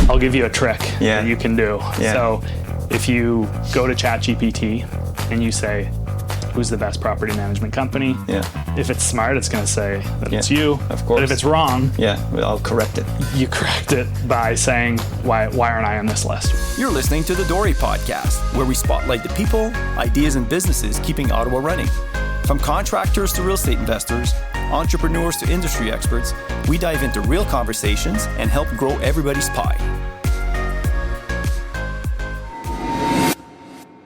I'll give you a trick that you can do. Yeah. So if you go to ChatGPT and you say, who's the best property management company? Yeah. If it's smart, it's going to say that it's you. Of course. But if it's wrong, I'll correct it. You correct it by saying, why aren't I on this list? You're listening to the Dore Podcast, where we spotlight the people, ideas, and businesses keeping Ottawa running. From contractors to real estate investors, entrepreneurs to industry experts, we dive into real conversations and help grow everybody's pie.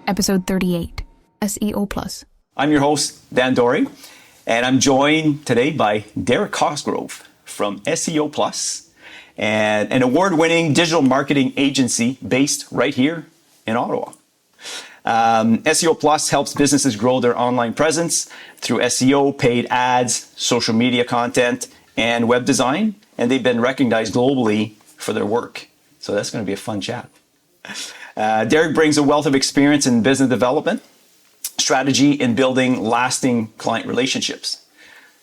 Episode 38, SEO Plus. I'm your host, Dan Dore, and I'm joined today by Derek Cosgrove from SEO Plus, and an award-winning digital marketing agency based right here in Ottawa. SEO Plus helps businesses grow their online presence through SEO, paid ads, social media content, and web design, and they've been recognized globally for their work. So that's going to be a fun chat. Derek brings a wealth of experience in business development, strategy, and building lasting client relationships.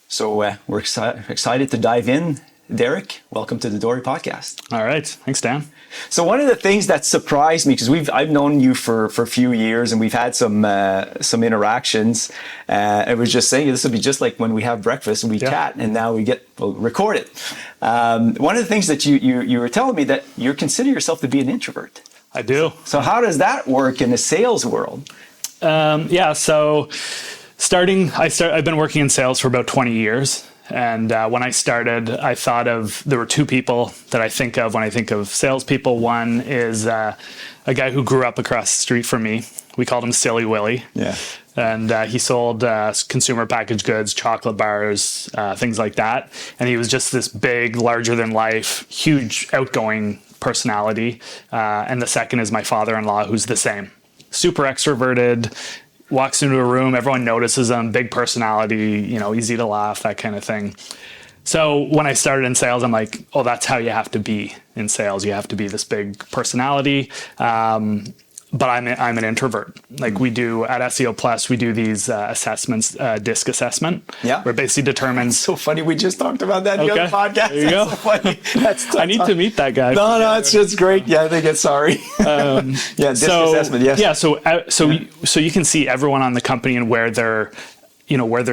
So we're excited to dive in. Derek, welcome to the Dore Podcast. All right. Thanks, Dan. So one of the things that surprised me, because I've known you for a few years and we've had some interactions. I was just saying, this will be just like when we have breakfast and we chat, and now we'll record it. One of the things that you were telling me that you consider yourself to be an introvert. I do. So how does that work in the sales world? So I've been working in sales for about 20 years. And when I started, I thought there were two people that I think of when I think of salespeople. One is a guy who grew up across the street from me. We called him Silly Willy. Yeah. And he sold consumer packaged goods, chocolate bars, things like that. And he was just this big, larger than life, huge, outgoing personality. And the second is my father-in-law, who's the same. Super extroverted, walks into a room, everyone notices him, big personality, easy to laugh, that kind of thing. So when I started in sales, I'm like, oh, that's how you have to be in sales. You have to be this big personality. But I'm an introvert. Like we do at SEO Plus, we do these assessments, DISC assessment, where it basically determines. So funny, we just talked about that in the other podcast. There you go. So funny. I need to meet that guy. No, it's just great. Yeah, I think it's sorry. DISC assessment. Yes. Yeah. So you can see everyone on the company and where they're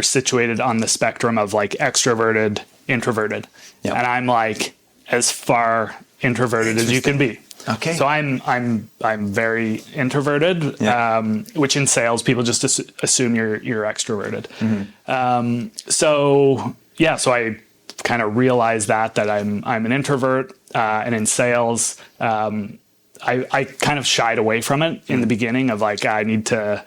situated on the spectrum of like extroverted, introverted, and I'm like as far introverted as you can be. Okay. So I'm very introverted, which in sales people just assume you're extroverted. Mm-hmm. So I kind of realized that I'm an introvert, and in sales, I kind of shied away from it in the beginning of like I need to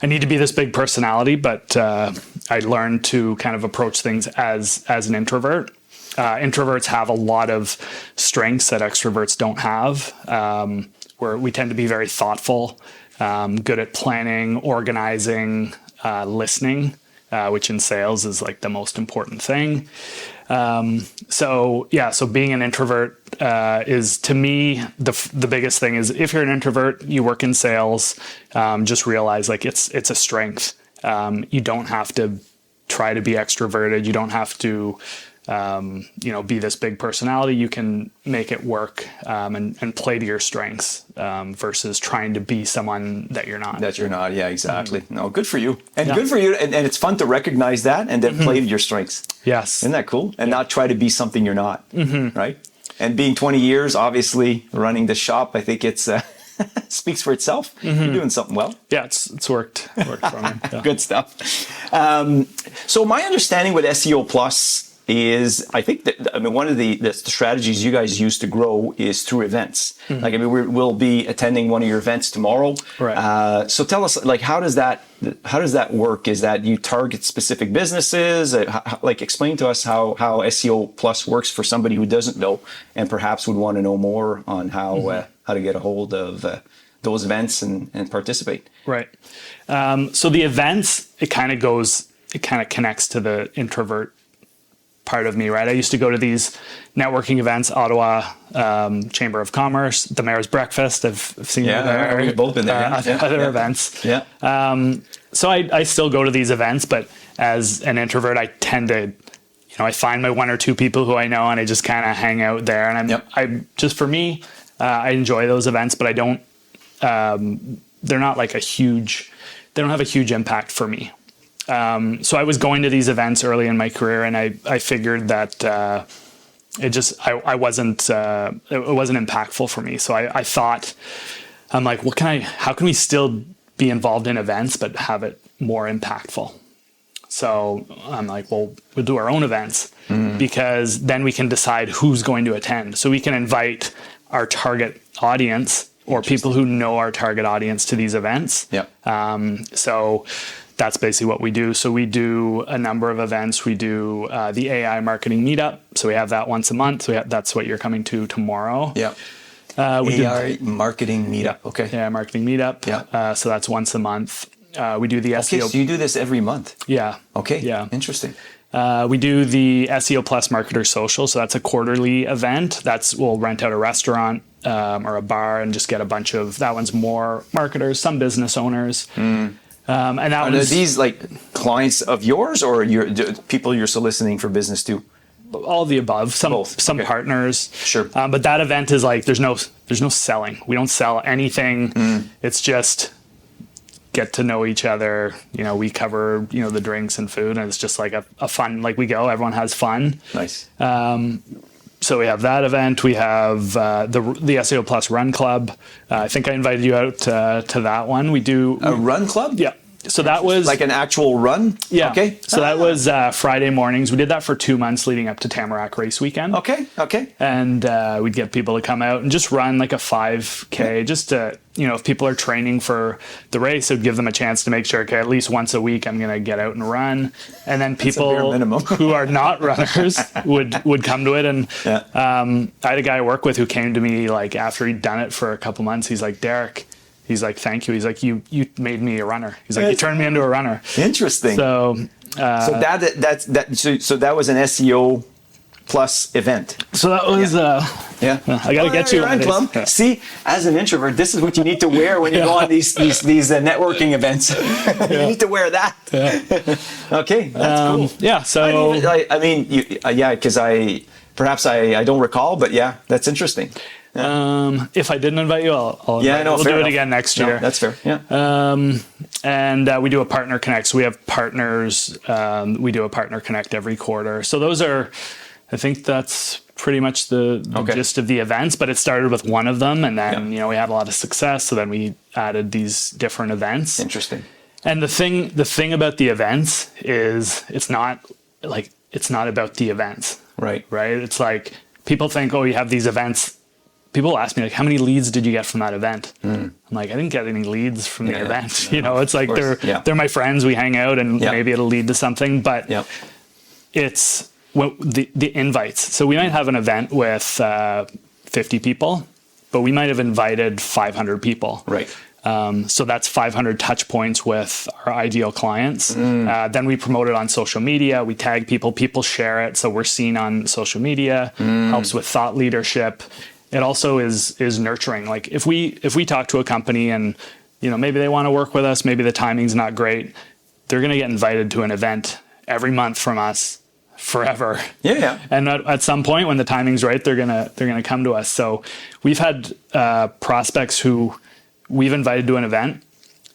be this big personality, but I learned to kind of approach things as an introvert. Introverts have a lot of strengths that extroverts don't have, where we tend to be very thoughtful, good at planning, organizing, listening, which in sales is like the most important thing. So being an introvert is, to me, the biggest thing is if you're an introvert, you work in sales, just realize like it's a strength. You don't have to try to be extroverted. You don't have to be this big personality. You can make it work and play to your strengths versus trying to be someone that you're not. Yeah, exactly. Mm-hmm. No, good for you. And good for you. And it's fun to recognize that and then play to your strengths. Yes. Isn't that cool? And not try to be something you're not, right? And being 20 years, obviously, running the shop, I think it's speaks for itself. Mm-hmm. You're doing something well. Yeah, it's worked for me. Yeah. Good stuff. So my understanding with SEO Plus is, I think one of the strategies you guys use to grow is through events. Mm-hmm. We'll be attending one of your events tomorrow. Right. So tell us, like, how does that work? Is that you target specific businesses? Explain to us how SEO Plus works for somebody who doesn't know and perhaps would want to know more on how to get a hold of those events and participate. Right. So the events, it kind of connects to the introvert part of me, right? I used to go to these networking events, Ottawa Chamber of Commerce, the Mayor's Breakfast. I've seen you there. We've both been there. Other events. Yeah. So I still go to these events, but as an introvert, I tend to, I find my one or two people who I know and I just kind of hang out there. And I just, for me, I enjoy those events, but I don't. They're not like they don't have a huge impact for me. So I was going to these events early in my career, and I figured that it wasn't impactful for me. So I thought, I'm like, how can we still be involved in events but have it more impactful? So I'm like, well, we'll do our own events because then we can decide who's going to attend. So we can invite our target audience or people who know our target audience to these events. So that's basically what we do. So we do a number of events. We do the AI marketing meetup. So we have that once a month. So that's what you're coming to tomorrow. AI marketing meetup. Okay. Yeah, marketing meetup. So that's once a month. We do the SEO. So you do this every month? Yeah. Okay. Yeah. Interesting. We do the SEO Plus Marketer Social. So that's a quarterly event. We'll rent out a restaurant or a bar and just get a bunch of, that one's more marketers, some business owners. And that Are these like clients of yours or people you're soliciting for business too? All of the above. Some Okay. partners. Sure. But that event is like there's no selling. We don't sell anything. It's just get to know each other. We cover the drinks and food, and it's just like a fun. Like we go, everyone has fun. Nice. So we have that event. We have the SEO Plus Run Club. I think I invited you out to that one. We do a run club. Yeah. So that was like an actual run. Yeah. Okay. So that was Friday mornings. We did that for 2 months leading up to Tamarack Race Weekend. Okay. And we'd get people to come out and just run like a 5K, just to, if people are training for the race, it would give them a chance to make sure, okay, at least once a week I'm going to get out and run. And then people who are not runners would come to it. And I had a guy I work with who came to me like after he'd done it for a couple months. He's like, Derek, he's like, thank you. He's like, you made me a runner. He's like, you turned me into a runner. Interesting. So so that was an SEO Plus event. So that was I got to get you on club. Yeah. See, as an introvert, this is what you need to wear when you go on these networking events. You need to wear that. Okay, that's cool. Yeah. So because I don't recall, but yeah, that's interesting. If I didn't invite you, we'll do it again next year. No, that's fair. Yeah. And we do a partner connect. So we have partners. We do a partner connect every quarter. So those are, I think that's pretty much the gist of the events. But it started with one of them, and then we had a lot of success. So then we added these different events. Interesting. And the thing about the events is it's not about the events. Right. It's like people think, oh, you have these events. People ask me, like, how many leads did you get from that event? I'm like, I didn't get any leads from the event. No, it's like they're my friends. We hang out and maybe it'll lead to something. But it's the invites. So we might have an event with 50 people, but we might have invited 500 people. Right. So that's 500 touch points with our ideal clients. Then we promote it on social media. We tag people share it. So we're seen on social media, helps with thought leadership. It also is nurturing. Like if we talk to a company and, maybe they want to work with us, maybe the timing's not great, they're going to get invited to an event every month from us forever. Yeah. And at some point when the timing's right, they're going to come to us. So we've had prospects who we've invited to an event.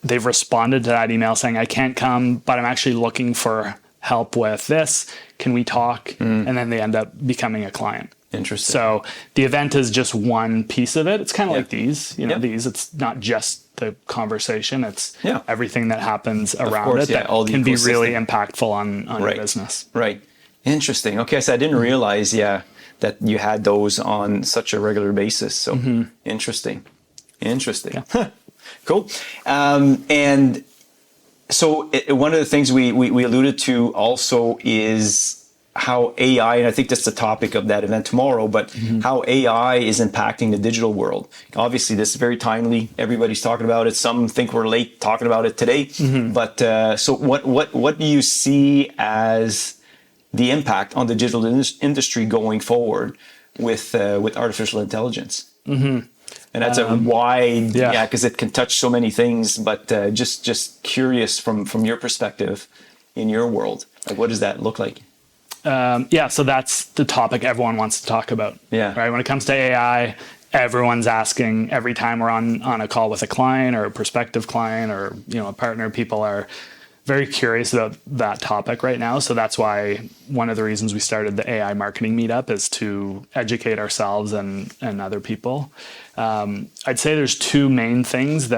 They've responded to that email saying, I can't come, but I'm actually looking for help with this. Can we talk? And then they end up becoming a client. Interesting. So the event is just one piece of it. It's kind of like these, it's not just the conversation. It's everything that happens around it that can be really impactful on your business. Right. Interesting. Okay. So I didn't realize, that you had those on such a regular basis. So interesting. Yeah. Cool. And so one of the things we alluded to also is how AI, and I think that's the topic of that event tomorrow, but how AI is impacting the digital world. Obviously, this is very timely. Everybody's talking about it. Some think we're late talking about it today. But so what do you see as the impact on the digital industry going forward with artificial intelligence? And that's a wide, because it can touch so many things. But just curious from your perspective in your world, like what does that look like? So that's the topic everyone wants to talk about. Yeah. Right. When it comes to AI, everyone's asking every time we're on a call with a client or a prospective client or, a partner, people are very curious about that topic right now. So that's why one of the reasons we started the AI marketing meetup is to educate ourselves and other people. I'd say there's two main things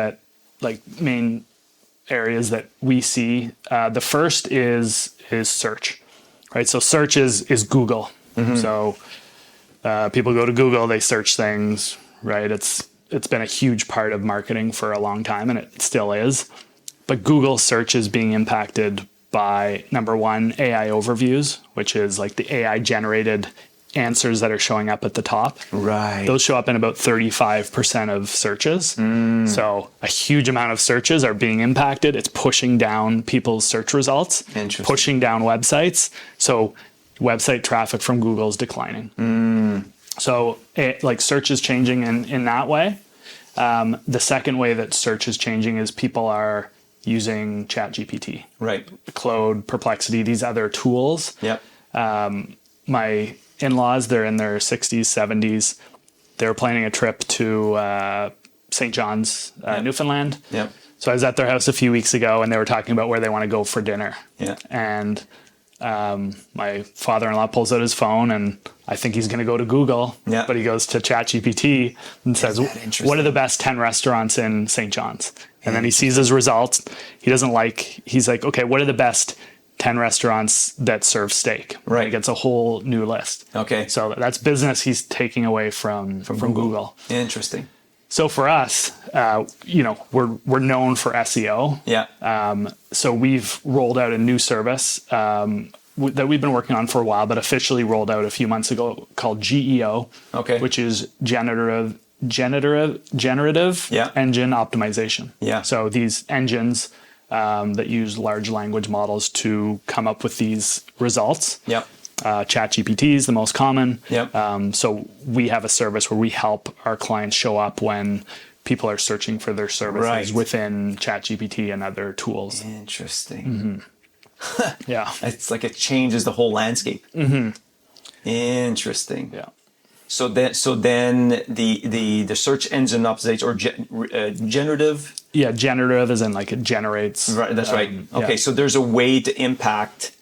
main areas that we see. The first is search, right? So search is Google. So people go to Google, they search things, right? It's been a huge part of marketing for a long time, and it still is. But Google search is being impacted by, number one, AI overviews, which is like the AI generated answers that are showing up at the top. Right. Those show up in about 35% of searches. So a huge amount of searches are being impacted. It's pushing down people's search results, pushing down websites. So website traffic from Google is declining. So search is changing in that way. The second way that search is changing is people are using ChatGPT, right? Claude, Perplexity, these other tools. Yep. My in-laws, they're in their 60s, 70s. They were planning a trip to St. John's, Newfoundland. Yep. So I was at their house a few weeks ago, and they were talking about where they want to go for dinner. Yeah. And my father-in-law pulls out his phone, and I think he's going to go to Google, but he goes to ChatGPT and says, what are the best 10 restaurants in St. John's? And then he sees his results. He's like, okay, what are the best 10 restaurants that serve steak? Right. He gets a whole new list. Okay. So that's business he's taking away from Google. Interesting. So for us, we're known for SEO. Yeah. So we've rolled out a new service that we've been working on for a while, but officially rolled out a few months ago, called GEO. Okay. Which is generative engine optimization. Yeah. So these engines that use large language models to come up with these results. Yep. ChatGPT is the most common. Yep. So we have a service where we help our clients show up when people are searching for their services within ChatGPT and other tools. Interesting. Yeah. It's like it changes the whole landscape. Interesting. Yeah. So then the search engine optimization or generative. Yeah, generative as in like it generates. Right. That's right. Okay. Yeah. So there's a way to impact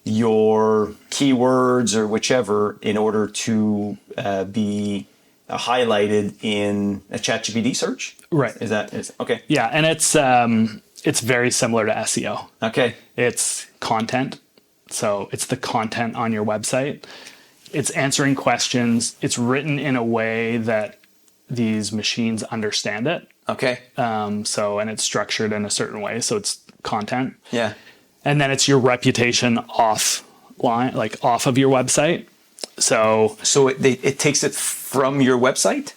your keywords or whichever in order to be highlighted in a ChatGPT search. Right. Is okay? Yeah, and it's very similar to SEO. Okay. It's content. So it's the content on your website. It's answering questions. It's written in a way that these machines understand it. Okay. And it's structured in a certain way. So it's content. Yeah. And then it's your reputation offline, like off of your website. So it takes it from your website?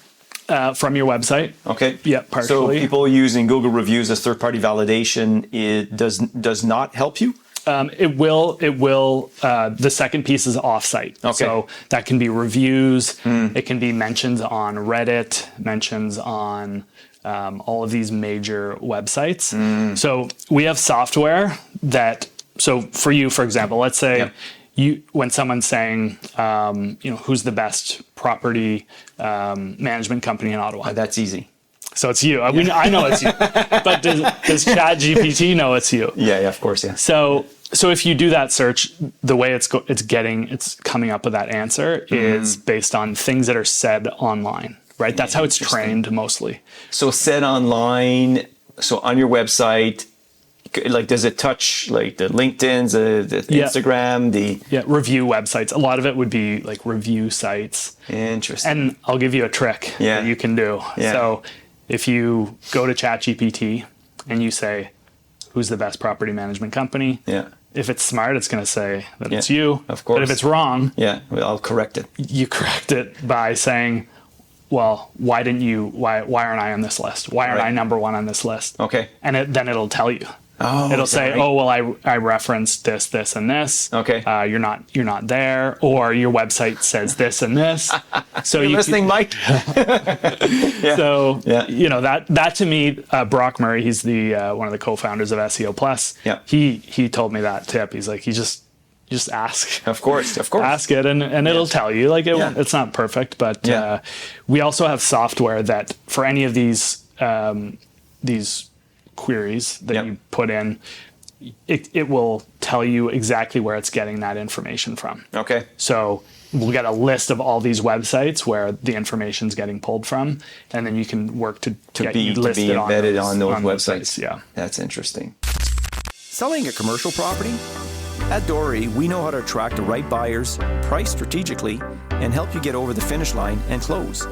From your website. Okay. Yeah, partially. So people using Google reviews as third-party validation, it does not help you? It will. The second piece is offsite. Okay. So that can be reviews. It can be mentions on Reddit, mentions on all of these major websites. So we have software that, so for you, for example, let's say when someone's saying, who's the best property management company in Ottawa? That's easy. So it's you. I know it's you. But does ChatGPT know it's you? Yeah, of course, yeah. So if you do that search, the way it's coming up with that answer is based on things that are said online, right? That's how it's trained mostly. So said online, so on your website, like does it touch like the LinkedIn's, the Instagram, review websites? A lot of it would be like review sites. Interesting. And I'll give you a trick that you can do. Yeah. So if you go to ChatGPT and you say, who's the best property management company? Yeah. If it's smart, it's going to say that it's you. Of course. But if it's wrong, I'll correct it. You correct it by saying, well, why aren't I on this list? Why aren't I number one on this list? Okay. And then it'll tell you. Oh, it'll say, right? oh, well, I referenced this, and this. Okay. You're not there, or your website says this and this. So you're listening, Mike. So that to me, Brock Murray, he's the one of the co-founders of SEO Plus. Yeah. He told me that tip. He's like, you just just ask. Of course. Ask it, and it'll tell you. Like it's not perfect, but we also have software that for any of these queries that you put in, it will tell you exactly where it's getting that information from. Okay. So we'll get a list of all these websites where the information's getting pulled from, and then you can work to be embedded on those websites. Yeah. That's interesting. Selling a commercial property? At Dore, we know how to attract the right buyers, price strategically, and help you get over the finish line and close.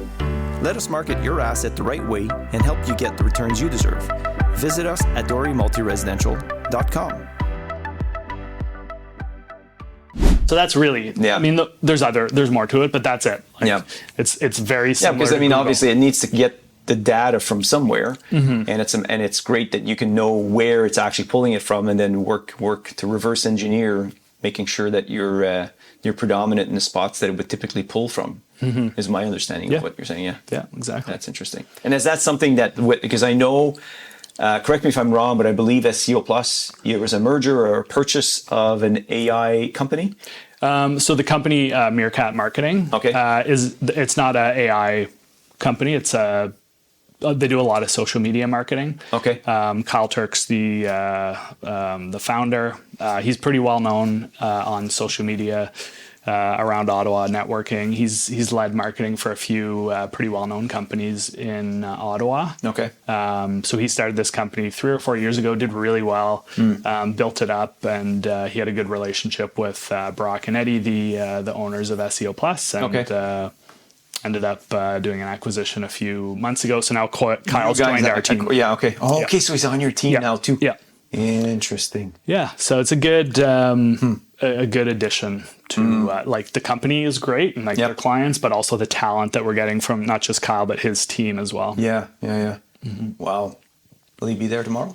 Let us market your asset the right way and help you get the returns you deserve. Visit us at doremultiresidential.com. So that's really, I mean, there's more to it, but that's it. Like, it's very similar. Yeah, because I mean, obviously it needs to get the data from somewhere, and it's great that you can know where it's actually pulling it from, and then work to reverse engineer, making sure that you're predominant in the spots that it would typically pull from. Is my understanding of what you're saying. Yeah, exactly. That's interesting. And is that something that, because I know, correct me if I'm wrong, but I believe SEO Plus, it was a merger or a purchase of an AI company? So the company Meerkat Marketing, it's not an AI company. It's they do a lot of social media marketing. Okay. Kyle Turk's the founder. He's pretty well known on social media around Ottawa networking. He's led marketing for a few pretty well known companies in Ottawa. Okay. So he started this company 3 or 4 years ago. Did really well. Built it up, and he had a good relationship with Brock and Eddie, the owners of SEO Plus, and ended up doing an acquisition a few months ago. So now Kyle's joined our team. Okay. Oh, okay. So he's on your team now too. Yeah. Interesting. Yeah. So it's a good addition to like the company is great and like their clients, but also the talent that we're getting from not just Kyle but his team as well. Yeah. Wow. Will he be there tomorrow?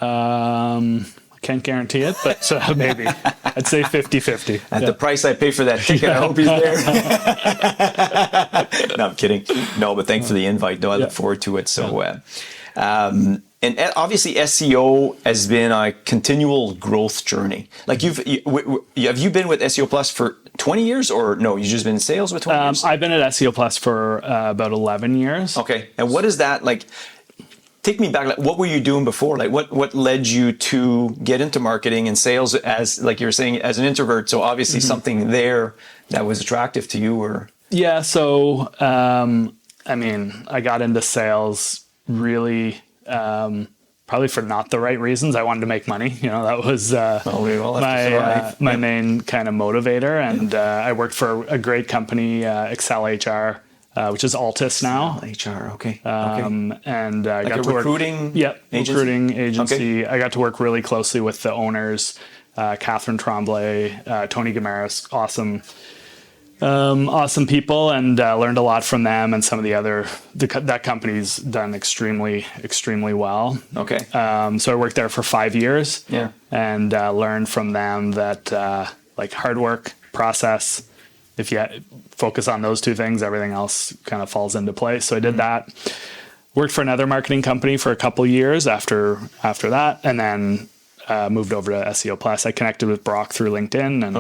I can't guarantee it, but maybe. I'd say 50-50. At the price I pay for that ticket, I hope he's there. No, I'm kidding. No, but thanks for the invite, though. I look forward to it. So, and obviously SEO has been a continual growth journey. Like have you been with SEO Plus for 20 years or no, you've just been in sales with 20 years? I've been at SEO Plus for about 11 years. Okay. And what is that like? Take me back. Like, what were you doing before? Like, what led you to get into marketing and sales as, like you were saying, as an introvert? So obviously something there that was attractive to you, or yeah. So I mean, I got into sales really probably for not the right reasons. I wanted to make money. You know, that was my main kind of motivator. And I worked for a great company, Excel HR. Which is Altus now. HR, okay. And like got to recruiting work. Recruiting agency. Okay. I got to work really closely with the owners, Catherine Tremblay, Tony Gamaris, awesome people, and learned a lot from them and some of the other. That company's done extremely well. Okay. So I worked there for 5 years. Yeah. And learned from them that like hard work, process. If you focus on those two things, everything else kind of falls into place. So I did that. Worked for another marketing company for a couple of years after that, and then moved over to SEO Plus. I connected with Brock through LinkedIn and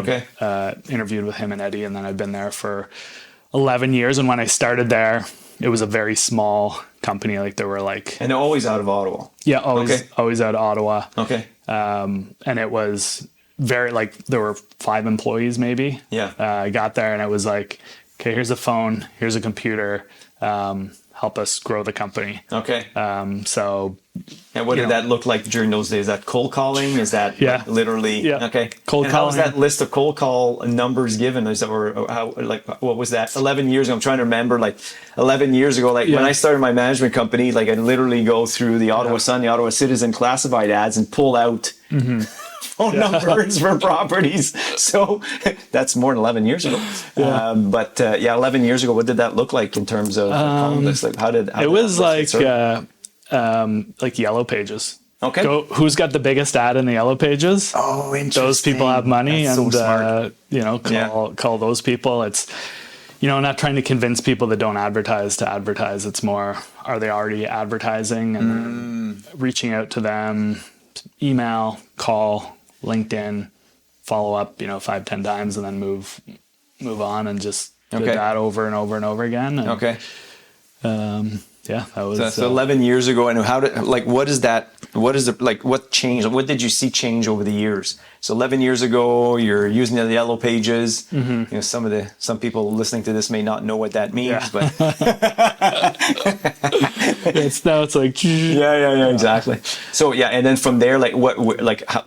interviewed with him and Eddie, and then I've been there for 11 years. And when I started there, it was a very small company. Like there were and always out of Ottawa. Yeah, always out of Ottawa. Okay. And it was very there were 5 employees maybe. Yeah. I got there and it was like, okay, here's a phone, here's a computer, help us grow the company. Okay. So. And what did that look like during those days? Is that cold calling? Is that literally? Yeah. Okay. Cold calling. How was that list of cold call numbers given? What was that? 11 years ago. I'm trying to remember 11 years ago, when I started my management company, I'd literally go through the Ottawa Sun, the Ottawa Citizen classified ads and pull out phone numbers for properties. So that's more than 11 years ago. Yeah. 11 years ago, what did that look like in terms of calling lists? It was like Yellow Pages. Okay. Who's got the biggest ad in the Yellow Pages? Oh, interesting. Those people have money. That's and, so smart. Call those people. It's, not trying to convince people that don't advertise to advertise. It's more, are they already advertising and reaching out to them, email, call, LinkedIn, follow up, 5-10 times and then move on, and just did that over and over and over again. And, that was so 11 years ago. And what changed? What did you see change over the years? So 11 years ago, you're using the yellow pages. Some people listening to this may not know what that means, but it's like exactly. So and then from there,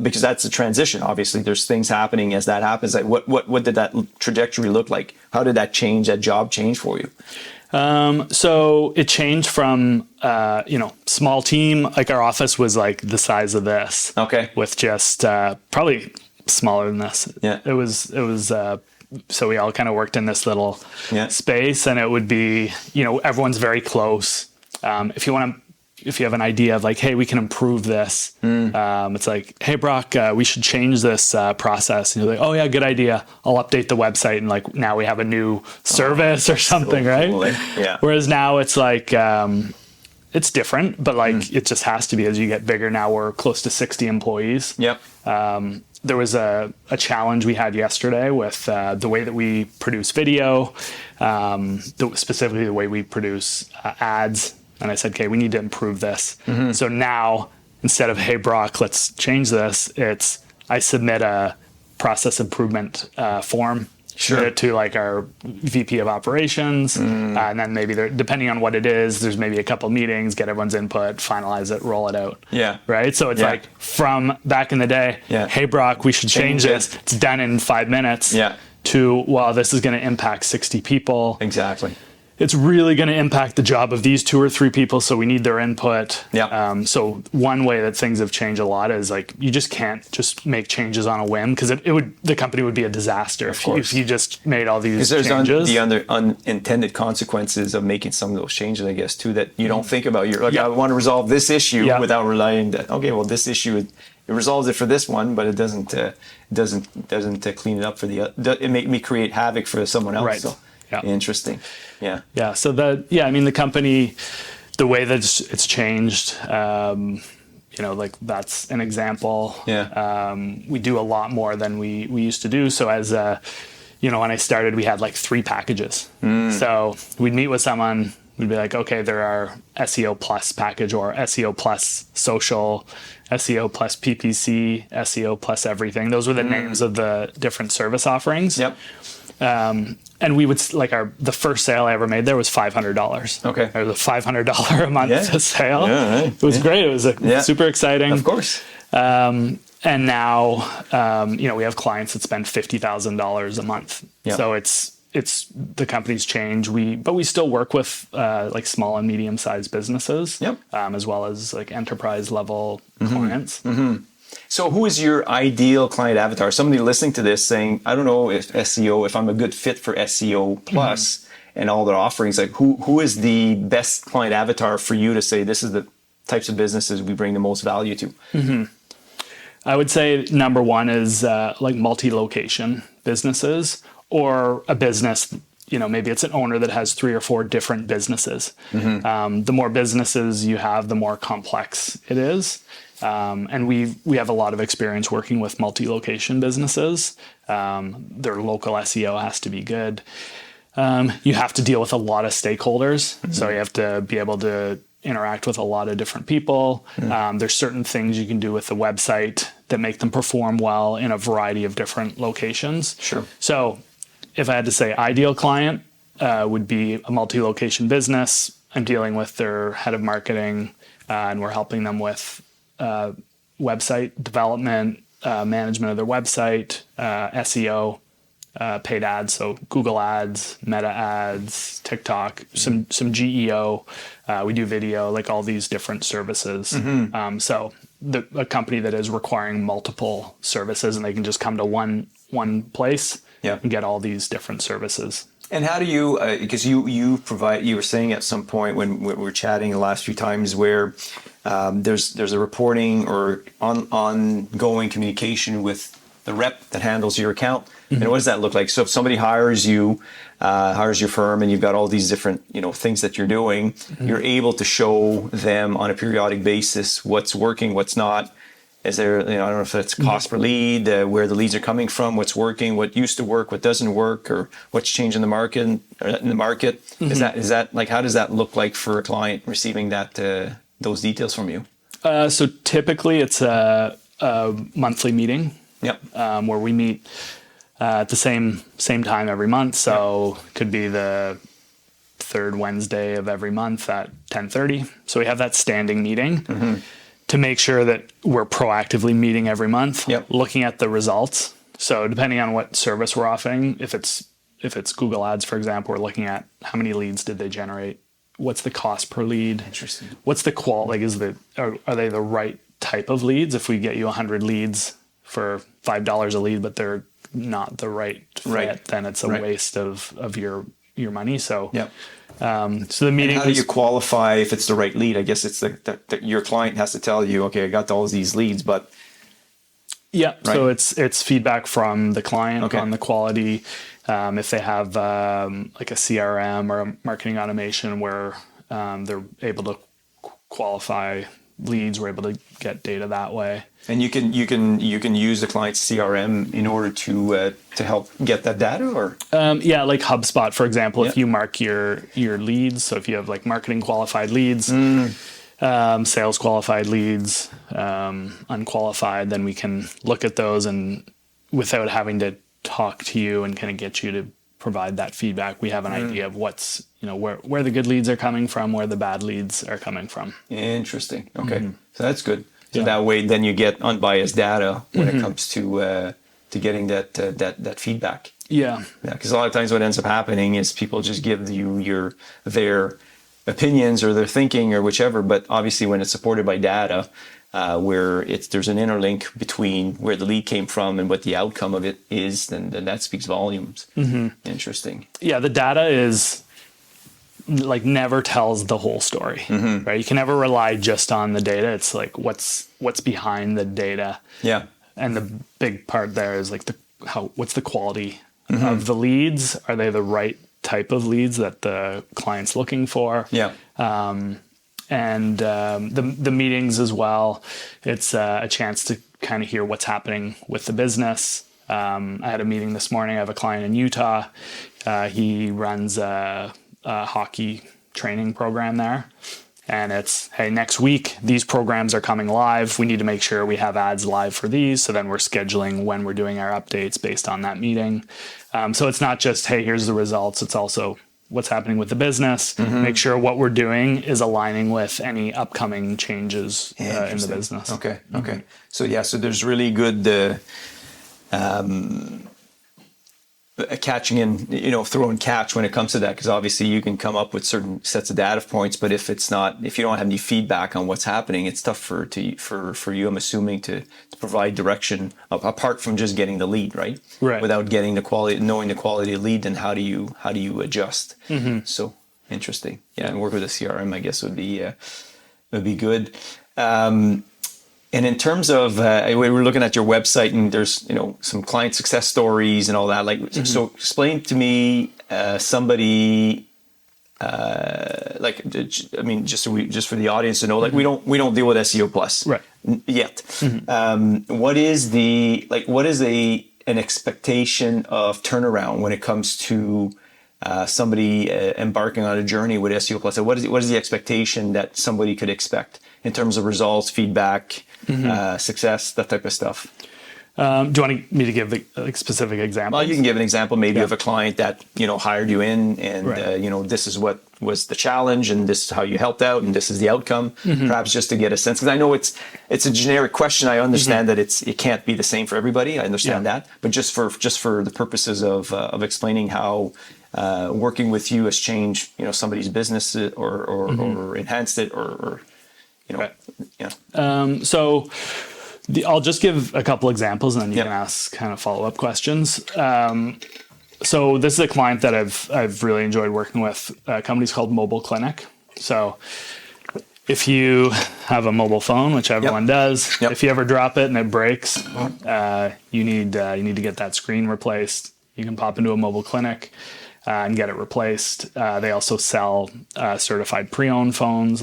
because that's a transition. Obviously, there's things happening as that happens. Like what did that trajectory look like? How did that job change for you? So it changed from, small team, like our office was like the size of this. Okay. With just, probably smaller than this. Yeah. It was, so we all kind of worked in this little space, and it would be, everyone's very close. If you have an idea of like, hey, we can improve this. It's like, hey, Brock, we should change this process. And you're like, oh yeah, good idea. I'll update the website. And like, now we have a new service or something, so cool, right? Yeah. Whereas now it's like, it's different, but like, it just has to be as you get bigger. Now we're close to 60 employees. Yep. There was a challenge we had yesterday with the way that we produce video, specifically the way we produce ads. And I said, okay, we need to improve this. So now, instead of, hey, Brock, let's change this, I submit a process improvement form. Submit it to like our VP of operations. And then maybe depending on what it is, there's maybe a couple meetings, get everyone's input, finalize it, roll it out. Yeah. Right? So it's like from back in the day, hey, Brock, we should change this. It's done in 5 minutes. Yeah. To, well, this is going to impact 60 people. Exactly. It's really going to impact the job of these 2 or 3 people, so we need their input. Yeah. So one way that things have changed a lot is like you just can't just make changes on a whim, because the company would be a disaster if you just made all these changes. Because there's the unintended consequences of making some of those changes, I guess, too, that you don't think about. You're like, I want to resolve this issue without relying that. Okay, well, this issue it resolves it for this one, but it doesn't clean it up for the other. It may create havoc for someone else. Right. So. Yeah. Interesting. Yeah. Yeah. So the company, the way that it's changed, like that's an example. Yeah. We do a lot more than we used to do. So as when I started, we had like 3 packages. So we'd meet with someone, we'd be like, okay, there are SEO Plus package, or SEO Plus social, SEO Plus PPC, SEO Plus everything. Those were the names of the different service offerings. Yep. And we would the first sale I ever made there was $500. Okay. It was a $500 a month sale. Yeah, right. It was great. It was super exciting. Of course. And now, we have clients that spend $50,000 a month. Yeah. So it's the company's changed. But we still work with like small and medium sized businesses. Yep. As well as like enterprise level clients. Mm-hmm. So who is your ideal client avatar? Somebody listening to this saying, I don't know if I'm a good fit for SEO Plus and all their offerings. Like who is the best client avatar for you to say, this is the types of businesses we bring the most value to? Mm-hmm. I would say number one is like multi-location businesses, or a business, maybe it's an owner that has 3 or 4 different businesses. The more businesses you have, the more complex it is. And we have a lot of experience working with multi-location businesses. Their local SEO has to be good. You have to deal with a lot of stakeholders. So you have to be able to interact with a lot of different people. There's certain things you can do with the website that make them perform well in a variety of different locations. Sure. So if I had to say ideal client would be a multi-location business. I'm dealing with their head of marketing, and we're helping them with website development, management of their website, SEO, paid ads, so Google ads, Meta ads, TikTok, some GEO. We do video, like all these different services. So a company that is requiring multiple services, and they can just come to one place and get all these different services. And how do you, because you were saying at some point when we were chatting the last few times where there's a reporting or ongoing communication with the rep that handles your account. And what does that look like? So if somebody hires your firm, and you've got all these different, things that you're doing, you're able to show them on a periodic basis what's working, what's not, Is there, I don't know if it's cost per lead, where the leads are coming from, what's working, what used to work, what doesn't work, or what's changed in the market? Is that like, how does that look like for a client receiving those details from you? So typically it's a monthly meeting. Yep. Where we meet at the same time every month. So it could be the third Wednesday of every month at 10:30. So we have that standing meeting to make sure that we're proactively meeting every month, looking at the results. So depending on what service we're offering, if it's Google Ads, for example, we're looking at how many leads did they generate? What's the cost per lead? Interesting. What's the quality? Like, are they the right type of leads? If we get you 100 leads for $5 a lead, but they're not the right fit, then it's a waste of your money. So, so the meeting. And how do you qualify if it's the right lead? I guess it's that your client has to tell you, okay, I got all these leads, but. Yeah. Right. So it's feedback from the client on the quality. If they have like a CRM or a marketing automation where they're able to qualify leads, we're able to get data that way. And you can use the client's CRM in order to help get that data, or like HubSpot, for example. If you mark your leads, so if you have like marketing qualified leads, sales qualified leads, unqualified, then we can look at those and without having to talk to you and kind of get you to provide that feedback, we have an idea of what's, where the good leads are coming from, where the bad leads are coming from. Interesting. Okay. So that's good. So that way, then you get unbiased data when it comes to getting that feedback. Yeah. Yeah. Because a lot of times, what ends up happening is people just give you their opinions or their thinking or whichever. But obviously, when it's supported by data, where there's an interlink between where the lead came from and what the outcome of it is, then that speaks volumes. Interesting. Yeah. The data is like never tells the whole story, right? You can never rely just on the data. It's like what's behind the data. Yeah. And the big part there is like what's the quality of the leads? Are they the right type of leads that the client's looking for? Yeah. And the meetings as well. It's a chance to kind of hear what's happening with the business. I had a meeting this morning. I have a client in Utah. He runs a hockey training program there. And it's, hey, next week, these programs are coming live. We need to make sure we have ads live for these. So then we're scheduling when we're doing our updates based on that meeting. So it's not just, hey, here's the results. It's also what's happening with the business. Make sure what we're doing is aligning with any upcoming changes in the business. Okay. So so there's really good catching and throw and catch when it comes to that, because obviously you can come up with certain sets of data points, but if you don't have any feedback on what's happening, it's tough for you, I'm assuming, to provide direction apart from just getting the lead, right? Without getting knowing the quality of lead, then how do you adjust? So interesting. And work with a CRM, I guess, would be good. And in terms of, we were looking at your website, and there's some client success stories and all that. So explain to me somebody, just for the audience to know, we don't deal with SEO Plus yet. What is an expectation of turnaround when it comes to somebody embarking on a journey with SEO Plus? What is the expectation that somebody could expect in terms of results, feedback, success, that type of stuff? Do you want me to give specific examples? Well, you can give an example maybe of a client that hired you in, and this is what was the challenge, and this is how you helped out, and this is the outcome. Perhaps just to get a sense, because I know it's a generic question. I understand that it can't be the same for everybody. I understand that, but just for the purposes of explaining how working with you has changed somebody's business or enhanced it or. So I'll just give a couple examples, and then you can ask kind of follow-up questions. So this is a client that I've really enjoyed working with. A company's called Mobile Klinik. So if you have a mobile phone, which everyone does, if you ever drop it and it breaks, you need to get that screen replaced. You can pop into a Mobile Klinik and get it replaced. They also sell certified pre-owned phones,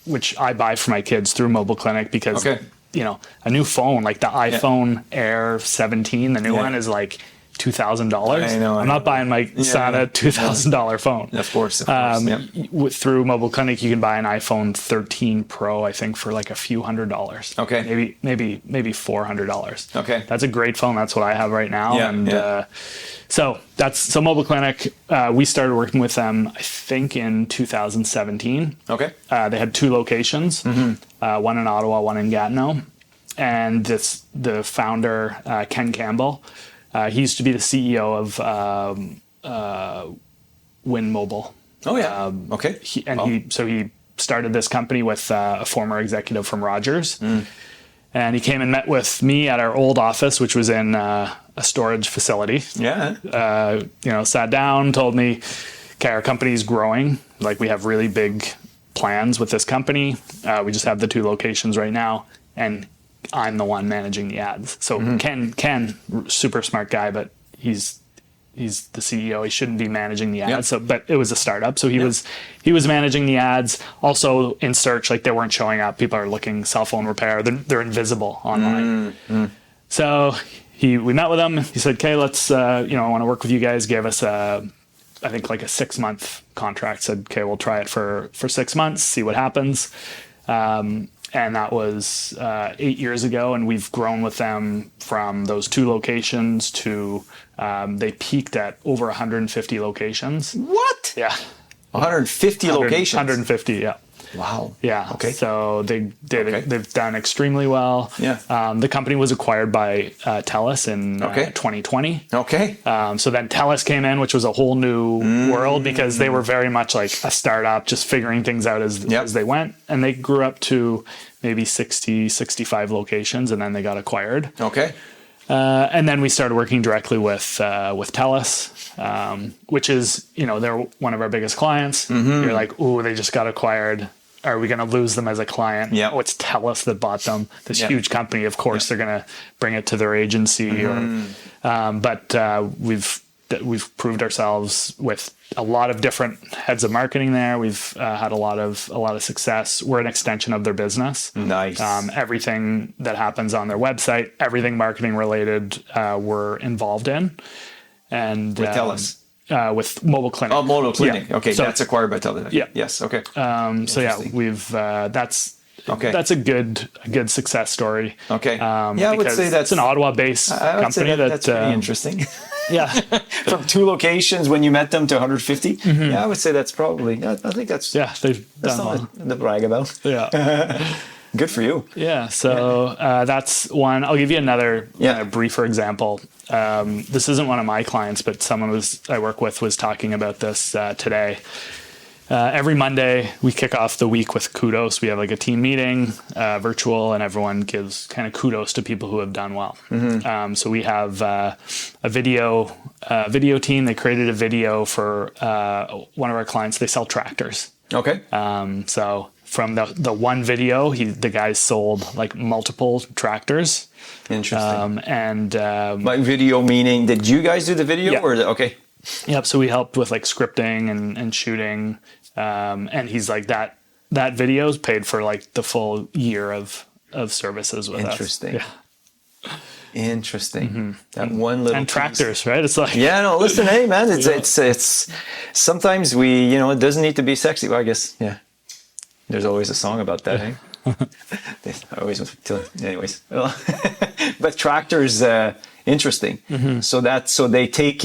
which I buy for my kids through Mobile Klinik, because a new phone, like the iPhone Air 17, the new one is like $2,000. I know. I'm not buying my son a $2,000 phone. Of course. Through Mobile Klinik, you can buy an iPhone 13 Pro, I think, for like a few $100s. Okay. Maybe $400. Okay. That's a great phone. That's what I have right now. So Mobile Klinik, we started working with them, I think, in 2017. Okay. They had 2 locations, one in Ottawa, one in Gatineau. And the founder, Ken Campbell, he used to be the CEO of Win Mobile. Oh, yeah. Okay. He started this company with a former executive from Rogers. And he came and met with me at our old office, which was in a storage facility. Yeah. Sat down, told me, okay, our company's growing. Like, we have really big plans with this company. We just have the 2 locations right now. And I'm the one managing the ads. So Ken, super smart guy, but he's the CEO. He shouldn't be managing the ads. But it was a startup, so he was managing the ads. Also in search, like, they weren't showing up. People are looking cell phone repair. They're invisible online. So we met with him. He said, "Okay, let's I want to work with you guys." Gave us I think like a 6-month contract. Said, "Okay, we'll try it for 6 months, see what happens." And that was 8 years ago, and we've grown with them from those 2 locations to they peaked at over 150 locations. What? Yeah. 150 locations? 150, yeah. Wow. Yeah. Okay. So they've done extremely well. Yeah. The company was acquired by TELUS in 2020. Okay. So then TELUS came in, which was a whole new world, because they were very much like a startup, just figuring things out as they went. And they grew up to maybe 60, 65 locations, and then they got acquired. Okay. And then we started working directly with TELUS, which is, they're one of our biggest clients. You're like, ooh, they just got acquired. Are we going to lose them as a client? Yeah. Oh, it's TELUS that bought them. This huge company. Of course, they're going to bring it to their agency. But we've proved ourselves with a lot of different heads of marketing there. We've had a lot of success. We're an extension of their business. Nice. Everything that happens on their website, everything marketing related, we're involved in. And with TELUS. With Mobile Klinik. Oh, Mobile Klinik. Yeah. Okay, so that's acquired by TELUS. Yeah. Yes. Okay. We've that's Okay. That's a good success story. Okay. Yeah, I would say that's an Ottawa-based company. That's pretty interesting. Yeah. From 2 locations when you met them to 150. Yeah, I would say that's probably. I think that's. Yeah, they've done well. Something to brag about. Yeah. Good for you. Yeah. So that's one. I'll give you another briefer example. This isn't one of my clients, but someone I work with was talking about this today. Every Monday, we kick off the week with kudos. We have like a team meeting, virtual, and everyone gives kind of kudos to people who have done well. So we have a video team. They created a video for one of our clients. They sell tractors. Okay. So from the one video, the guys sold like multiple tractors. Interesting. Like video meaning, did you guys do the video? Yeah. Or okay. Yep. So we helped with like scripting and shooting. And he's like that video's paid for like the full year of services with us. Interesting. Yeah. Interesting. That one little and tractors, right? It's like listen, hey man, it's sometimes it doesn't need to be sexy. Well, I guess there's always a song about that, hey? Anyways. But tractors, interesting. So they take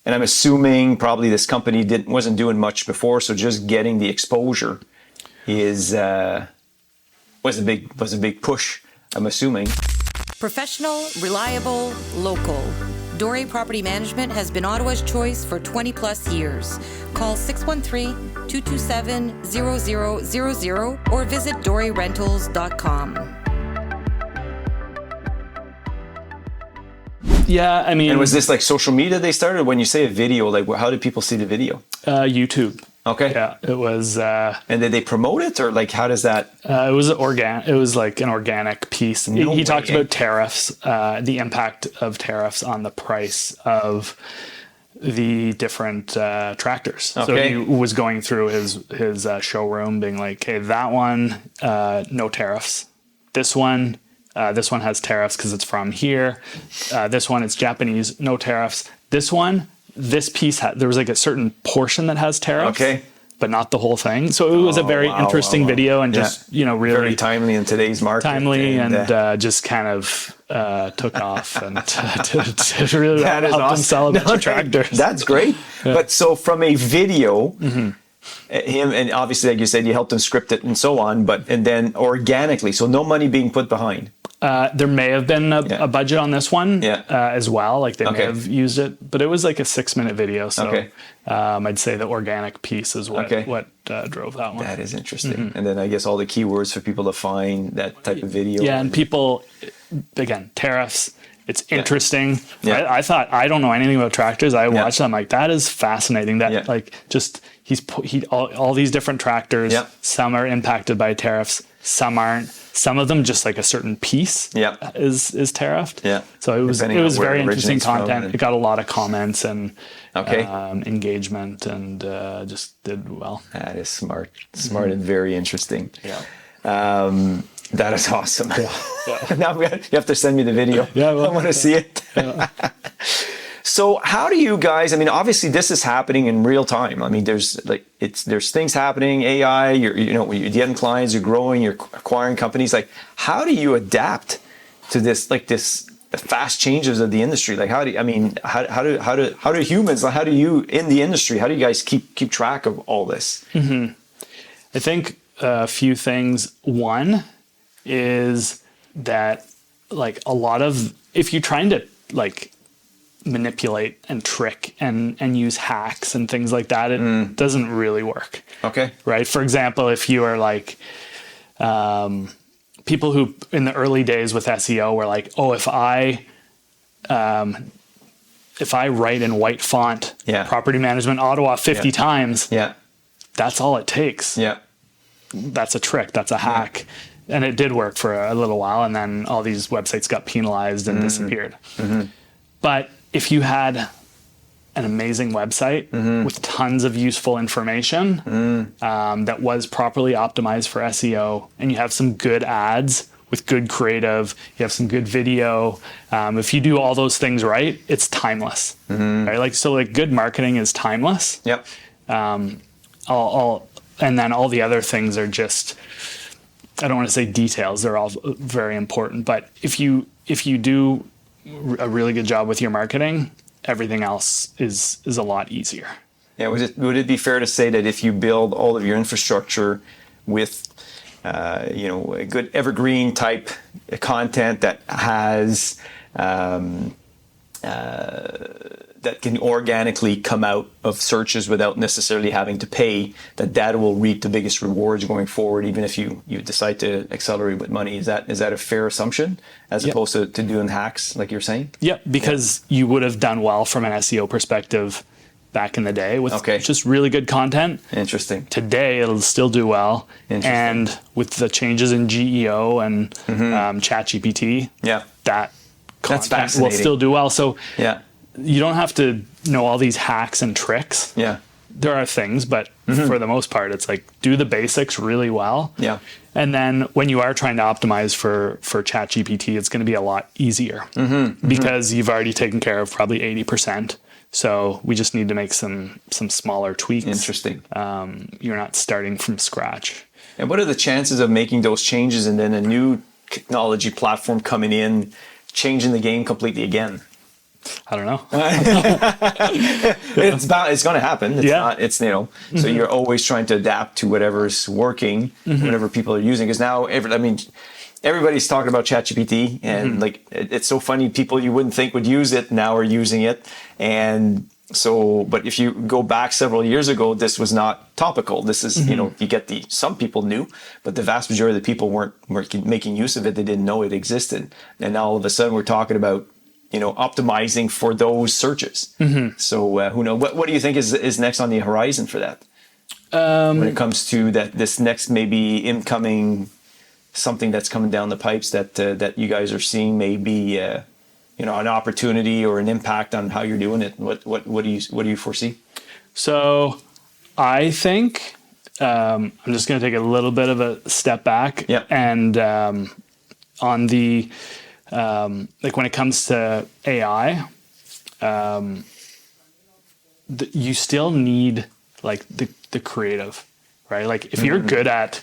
and I'm assuming probably this company wasn't doing much before, so just getting the exposure was a big push, I'm assuming. Professional, reliable, local. Dore Property Management has been Ottawa's choice for 20 plus years. Call 613-227-0000 or visit dorerentals.com. Yeah, I mean... And was this like social media they started? When you say a video, like how did people see the video? YouTube. Okay. Yeah, it was... and did they promote it, or like how does that... It was like an organic piece. He talked about tariffs, the impact of tariffs on the price of the different tractors. So Okay. he was going through his showroom, being like, "Okay, that one, no tariffs. This one has tariffs because it's from here. This one, it's Japanese, no tariffs. This one, this piece there was like a certain portion that has tariffs, Okay. but not the whole thing. So it was a very interesting video, and just really very timely in today's market. timely, and just kind of took off and to really That is help them awesome. sell a bunch of tractors. That's great. But so from a video, him, and obviously, like you said, you helped him script it and so on, and then organically, so no money being put behind. There may have been a budget on this one as well. Like they may have used it, but it was like a 6-minute video. So I'd say the organic piece is what drove that one. That is interesting. And then I guess all the keywords for people to find that type of video. Yeah, and people, again, tariffs. It's interesting. Yeah. I thought, I don't know anything about tractors. I watched it. I'm like, that is fascinating. That like just all these different tractors. Yeah. Some are impacted by tariffs. Some aren't. Some of them just like a certain piece is tariffed. Yeah. So it was Depending on where very it interesting originates from content. It got a lot of comments and Okay. engagement, and just did well. That is smart and very interesting. Yeah. That is awesome. Now you have to send me the video. Yeah, well, I want to see it. So how do you guys? I mean, obviously this is happening in real time. I mean, there's things happening. AI. You're getting clients. You're growing. You're acquiring companies. Like, how do you adapt to this? Like this fast changes of the industry. Like, how do humans? How do you in the industry? How do you guys keep track of all this? Mm-hmm. I think a few things. One is that like a lot of, if you're trying to like manipulate and trick and use hacks and things like that, it doesn't really work. Okay. Right. For example, if you are like people who in the early days with SEO were like, oh, if I write in white font, property management Ottawa 50 times, that's all it takes. Yeah. That's a trick. That's a hack. And it did work for a little while, and then all these websites got penalized and disappeared. But if you had an amazing website with tons of useful information that was properly optimized for SEO, and you have some good ads with good creative, you have some good video, if you do all those things right, it's timeless. Right? Like good marketing is timeless. Yep. And then all the other things are just, I don't want to say details, they're all very important, but if you do a really good job with your marketing, everything else is a lot easier. Yeah, would it be fair to say that if you build all of your infrastructure with a good evergreen type content that has that can organically come out of searches without necessarily having to pay, that will reap the biggest rewards going forward, even if you decide to accelerate with money? Is that a fair assumption as opposed to doing hacks like you're saying? Yeah, because you would have done well from an SEO perspective back in the day with just really good content. Interesting. Today it'll still do well. And with the changes in GEO and ChatGPT, that content will still do well. So you don't have to know all these hacks and tricks. Yeah. There are things, but for the most part, it's like do the basics really well. Yeah. And then when you are trying to optimize for ChatGPT, it's going to be a lot easier because you've already taken care of probably 80%. So we just need to make some smaller tweaks. Interesting. You're not starting from scratch. And what are the chances of making those changes and then a new technology platform coming in, changing the game completely again? I don't know. It's going to happen. So you're always trying to adapt to whatever's working, whatever people are using. Because now, everybody's talking about ChatGPT, and it's so funny. People you wouldn't think would use it now are using it, and so. But if you go back several years ago, this was not topical. This is you get some people knew, but the vast majority of the people weren't making use of it. They didn't know it existed, and now all of a sudden we're talking about optimizing for those searches. So who knows? What do you think is next on the horizon for that? When it comes to this next maybe incoming something that's coming down the pipes that you guys are seeing maybe an opportunity or an impact on how you're doing it? What do you foresee? So I think I'm just going to take a little bit of a step back. Yeah. And on the like when it comes to AI, you still need like the creative, right? Like if you're good at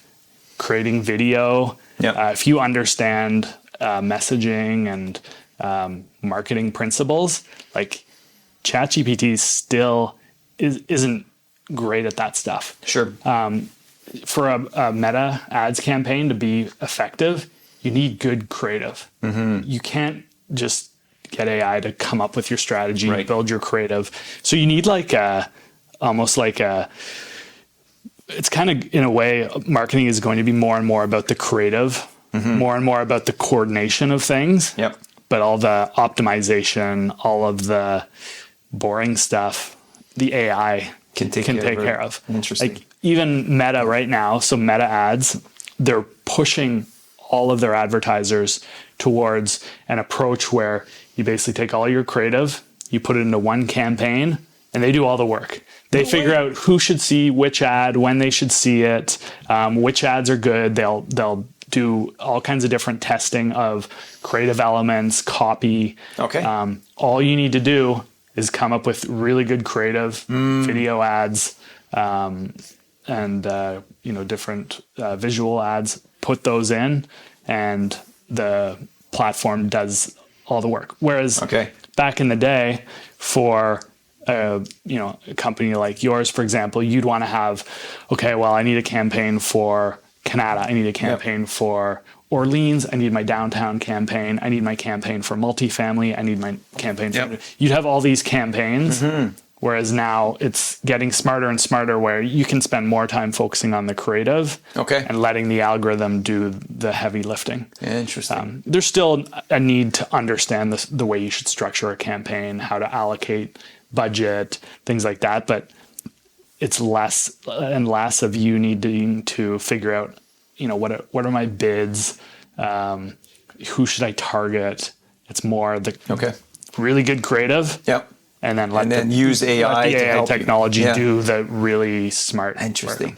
creating video, if you understand messaging and marketing principles, like ChatGPT still isn't great at that stuff. Sure. For a meta ads campaign to be effective, you need good creative. You can't just get AI to come up with your strategy, build your creative. So you need like it's kind of, in a way, marketing is going to be more and more about the creative, more and more about the coordination of things. Yep. But all the optimization, all of the boring stuff, the AI can take care of. Interesting. Like even Meta right now, so Meta ads, they're pushing all of their advertisers towards an approach where you basically take all your creative, you put it into one campaign, and they do all the work. They figure out who should see which ad, when they should see it, which ads are good. They'll do all kinds of different testing of creative elements, copy. Okay. All you need to do is come up with really good creative video ads, and different visual ads. Put those in, and the platform does all the work. Whereas back in the day, for a company like yours, for example, you'd want to have, I need a campaign for Canada. I need a campaign for Orleans. I need my downtown campaign. I need my campaign for multifamily. I need my campaign for... You'd have all these campaigns, whereas now it's getting smarter and smarter where you can spend more time focusing on the creative and letting the algorithm do the heavy lifting. Interesting. There's still a need to understand the way you should structure a campaign, how to allocate budget, things like that, but it's less and less of you needing to figure out, what are my bids, who should I target. It's more the really good creative, and then use AI to help technology do the really smart. Interesting.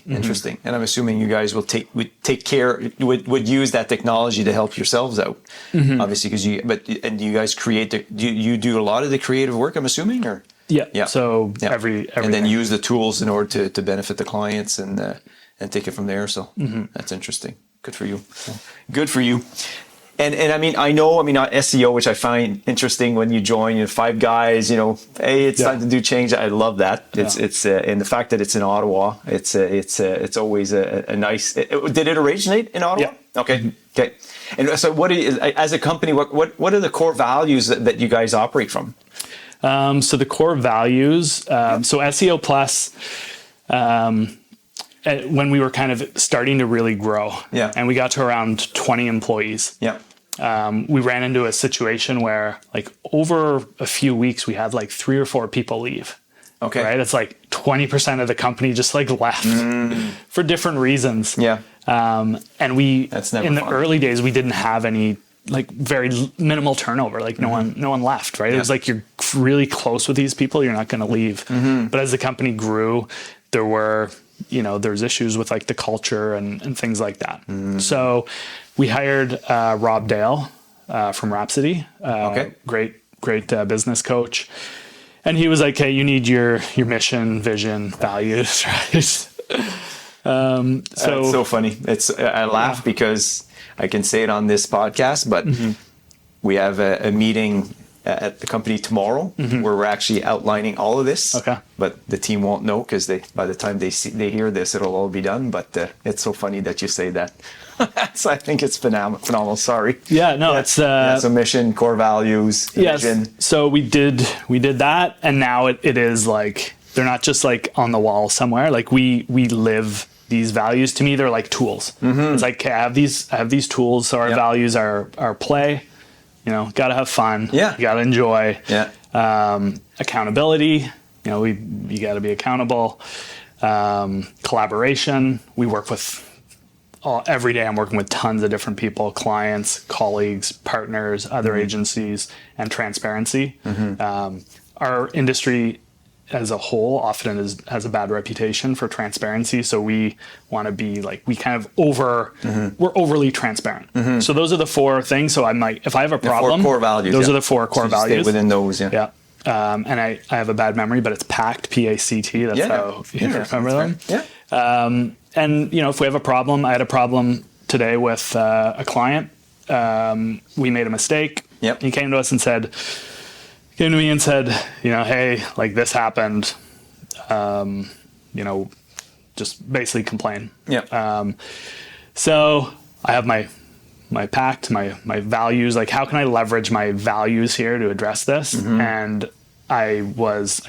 And I'm assuming you guys would use that technology to help yourselves out, obviously, because you guys you do a lot of the creative work, I'm assuming, or. Yeah. So every and then use the tools in order to benefit the clients and take it from there. So that's interesting. Good for you. Good for you. And I mean SEO, which I find interesting when you join 5 guys, hey, it's time to do change. I love that. It's and the fact that it's in Ottawa, it's always a nice. Did it originate in Ottawa? Yeah. Okay. And so as a company, what are the core values that you guys operate from? So the core values, so SEO Plus, when we were kind of starting to really grow, and we got to around 20 employees, we ran into a situation where, like, over a few weeks, we had like 3 or 4 people leave. Right? It's like 20% of the company just like left for different reasons. And that's never in the fun. early days, we didn't have any, like, very minimal turnover. Like no one left, right? It was like, you're really close with these people, you're not going to leave. But as the company grew, there were, there's issues with like the culture and things like that. So we hired Rob Dale from Rhapsody, great business coach. And he was like, hey, you need your mission, vision, values, right? It's so funny. I laugh because I can say it on this podcast, but we have a meeting at the company tomorrow where we're actually outlining all of this. But the team won't know because by the time they hear this, it'll all be done. But it's so funny that you say that. So I think it's phenomenal. Sorry. It's so mission, core values, vision. So we did that, and now it is like, they're not just like on the wall somewhere. Like we live these values. To me, they're like tools. It's like, okay, I have these tools. So our values are play, got to have fun. You got to enjoy. Accountability. You got to be accountable. Collaboration. We work with every day I'm working with tons of different people, clients, colleagues, partners, other agencies, and transparency. Our industry as a whole often has a bad reputation for transparency. So we want to be like, we kind of we're overly transparent. So those are the 4 things. So I'm like, if I have a problem, 4 core values. Those are the 4 core values. Stay within those. Yeah. And I have a bad memory, but it's PACT, P-A-C-T. That's how you remember them. Yeah. And, if we have a problem, I had a problem today with a client. We made a mistake. Yep. He came to me and said, hey, like this happened, just basically complain. Yeah. So I have my pact, my values, like how can I leverage my values here to address this? And I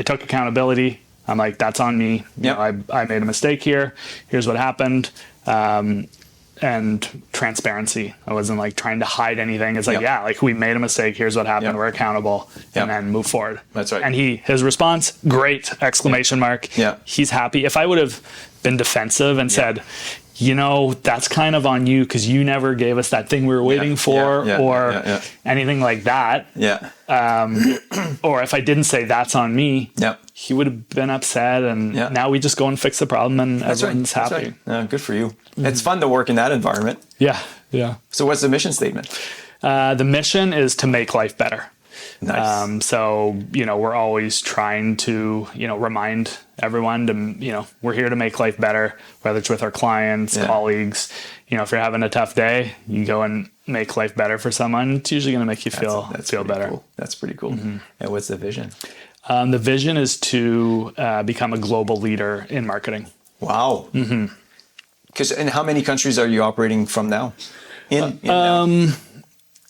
took accountability. I'm like, that's on me. I made a mistake here. Here's what happened. And transparency. I wasn't like trying to hide anything. It's like, like we made a mistake. Here's what happened. We're accountable, and then move forward. That's right. And his response, great! Exclamation mark. Yeah. He's happy. If I would have been defensive and said, that's kind of on you because you never gave us that thing we were waiting for, or anything like that. Yeah. Or if I didn't say that's on me, he would have been upset. And now we just go and fix the problem, and everyone's happy. Right. Good for you. It's fun to work in that environment. Yeah. Yeah. So what's the mission statement? The mission is to make life better. Nice. So, we're always trying to, remind everyone to, we're here to make life better, whether it's with our clients, colleagues. If you're having a tough day, you go and make life better for someone. It's usually going to make you feel better. Cool. That's pretty cool. And what's the vision? The vision is to become a global leader in marketing. Wow. And how many countries are you operating from now?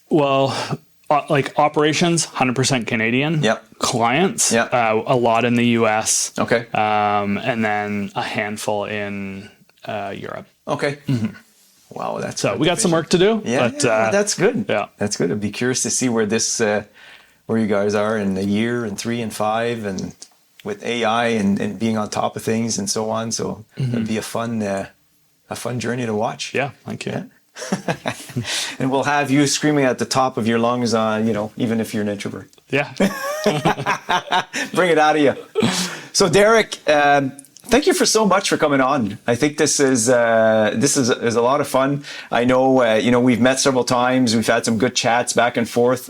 Well, like operations, 100% Canadian. Yep. Clients, a lot in the US. Okay. And then a handful in Europe. Okay. Wow, that's so we got some work to do. Yeah, but, that's good. Yeah, that's good. I'd be curious to see where where you guys are in a year, and 3 and 5, and with AI and being on top of things and so on. So it'd be a fun journey to watch. Yeah, thank you. Yeah. And we'll have you screaming at the top of your lungs, even if you're an introvert. Yeah. Bring it out of you. So Derek, thank you so much for coming on. I think this is a lot of fun. I know, we've met several times. We've had some good chats back and forth.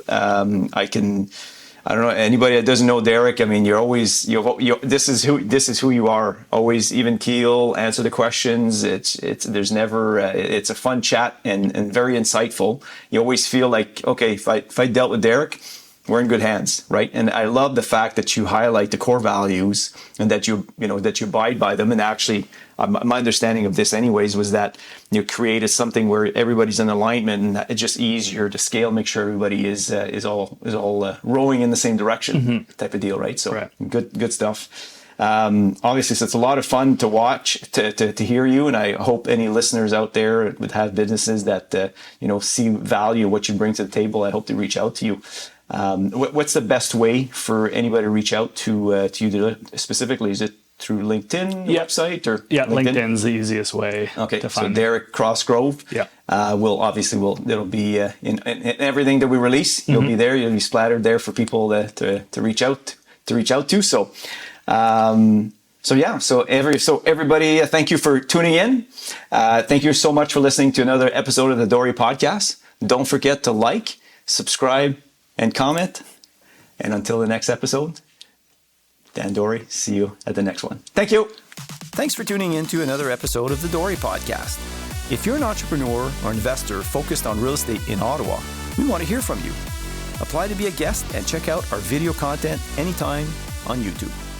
I don't know anybody that doesn't know Derek. I mean, you're always this is who you are. Always even keel, answer the questions. There's never it's a fun chat and very insightful. You always feel like, okay, if I dealt with Derek, we're in good hands, right? And I love the fact that you highlight the core values and that you abide by them. And actually, my understanding of this, anyways, was that you created something where everybody's in alignment, and it's just easier to scale, make sure everybody is all rowing in the same direction, type of deal, right? So good stuff. Obviously, so it's a lot of fun to watch, to hear you, and I hope any listeners out there would have businesses that see value what you bring to the table. I hope they reach out to you. What's the best way for anybody to reach out to you specifically? Is it through LinkedIn website or LinkedIn's the easiest way to find. So Derek Cosgrove. It'll be in everything that we release. You'll be there. You'll be splattered there for people to reach out to. So everybody, thank you for tuning in. Thank you so much for listening to another episode of the Dore podcast. Don't forget to like, subscribe, and comment. And until the next episode, Dan Dore, see you at the next one. Thank you. Thanks for tuning in to another episode of the Dore podcast. If you're an entrepreneur or investor focused on real estate in Ottawa, we want to hear from you. Apply to be a guest and check out our video content anytime on YouTube.